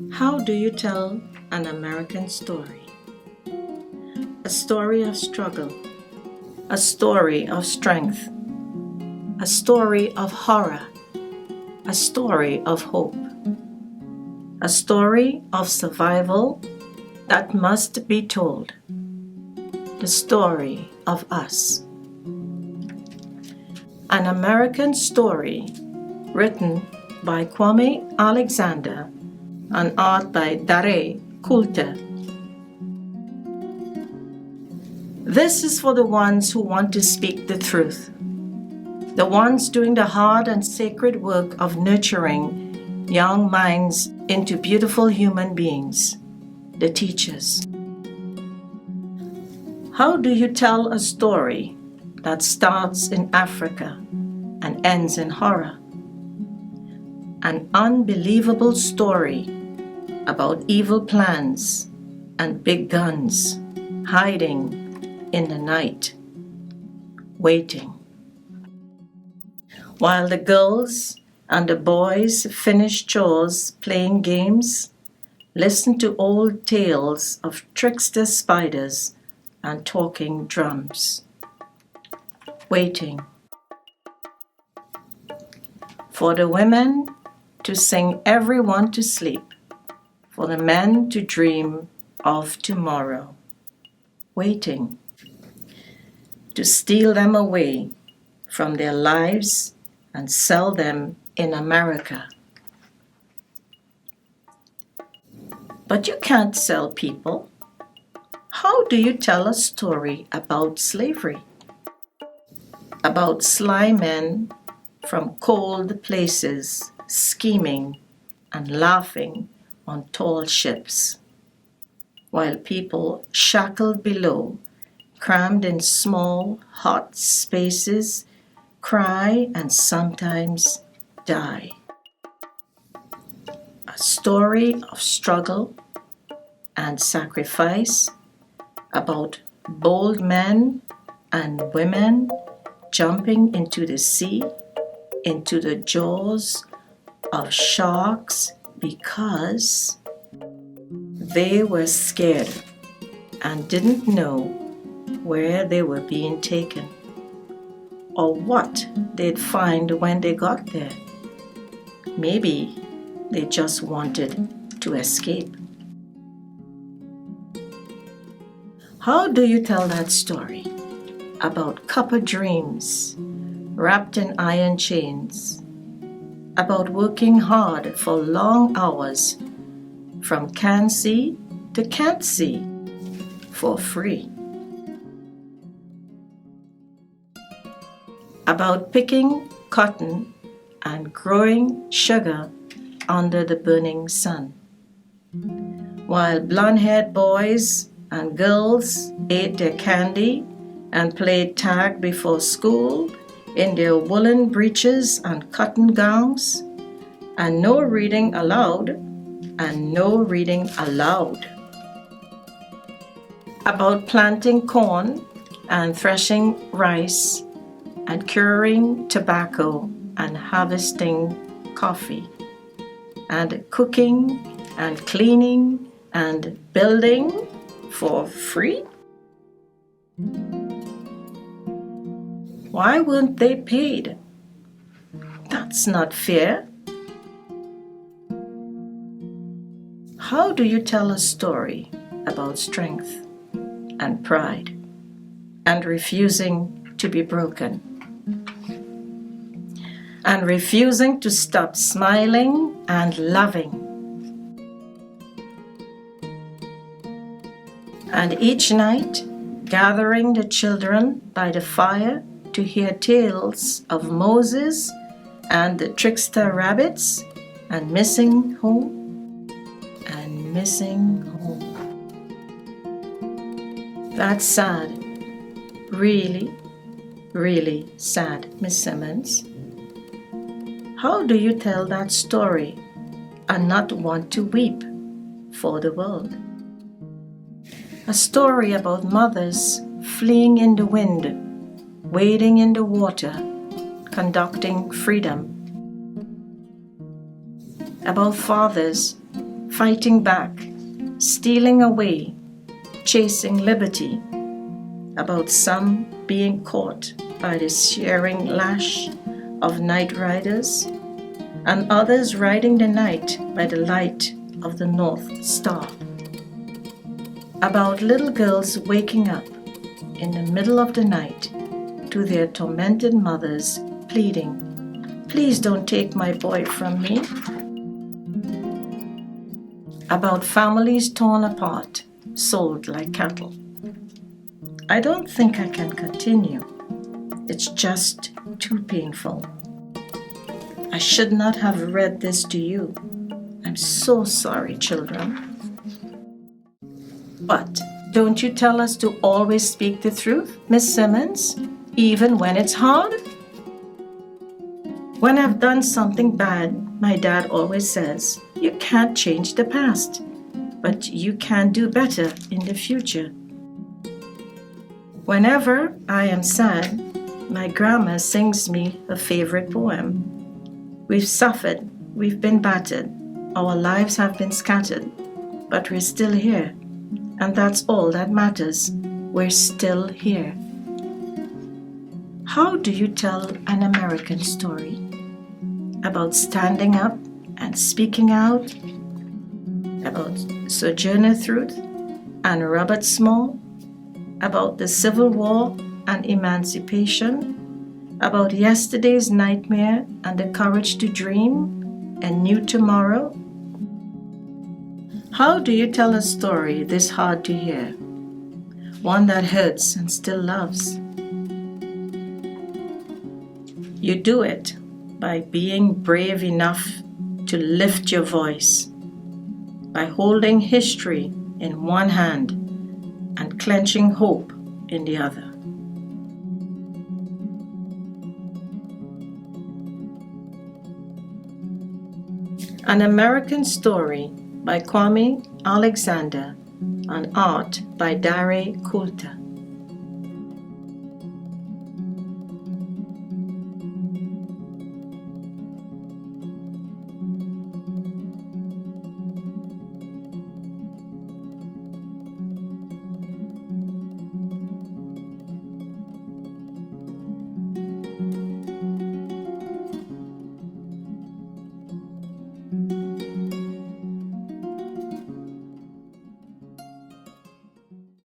How do you tell an American story? A story of struggle, a story of strength, a story of horror, a story of hope, a story of survival that must be told, the story of us. An American story written by Kwame Alexander and art by Coulter. This is for the ones who want to speak the truth, the ones doing the hard and sacred work of nurturing young minds into beautiful human beings, the teachers. How do you tell a story that starts in Africa and ends in horror? An unbelievable story about evil plans and big guns hiding in the night, waiting. While the girls and the boys finish chores playing games, listen to old tales of trickster spiders and talking drums, waiting. For the women to sing everyone to sleep, for the men to dream of tomorrow, waiting. To steal them away from their lives and sell them in America. But you can't sell people. How do you tell a story about slavery? About sly men from cold places scheming and laughing on tall ships, while people shackled below, crammed in small, hot spaces, cry and sometimes die. A story of struggle and sacrifice about bold men and women jumping into the sea, into the jaws of sharks because they were scared and didn't know where they were being taken or what they'd find when they got there. Maybe they just wanted to escape. How do you tell that story about copper dreams wrapped in iron chains, about working hard for long hours from can see to can't see for free, about picking cotton and growing sugar under the burning sun, while blonde-haired boys and girls ate their candy and played tag before school in their woolen breeches and cotton gowns, and no reading allowed, and no reading allowed. About planting corn and threshing rice and curing tobacco and harvesting coffee, and cooking and cleaning and building for free? Why weren't they paid? That's not fair. How do you tell a story about strength and pride and refusing to be broken and refusing to stop smiling and loving? And each night, gathering the children by the fire to hear tales of Moses and the trickster rabbits and missing home and missing home. That's sad. Really, really sad, Miss Simmons. How do you tell that story and not want to weep for the world? A story about mothers fleeing in the wind, wading in the water, conducting freedom. About fathers fighting back, stealing away, chasing liberty, about some being caught by the shearing lash of night riders, and others riding the night by the light of the North Star. About little girls waking up in the middle of the night to their tormented mothers pleading, "Please don't take my boy from me." About families torn apart, sold like cattle. I don't think I can continue. It's just too painful. I should not have read this to you. I'm so sorry, children. But don't you tell us to always speak the truth, Miss Simmons, even when it's hard? When I've done something bad, my dad always says, you can't change the past, but you can do better in the future. Whenever I am sad, my grandma sings me a favorite poem. We've suffered, we've been battered, our lives have been scattered, but we're still here, and that's all that matters. We're still here. How do you tell an American story? About standing up and speaking out? About Sojourner Truth and Robert Small? About the Civil War and emancipation? About yesterday's nightmare and the courage to dream a new tomorrow? How do you tell a story this hard to hear? One that hurts and still loves? You do it by being brave enough to lift your voice, by holding history in one hand and clenching hope in the other. An American Story by Kwame Alexander and art by Coulter.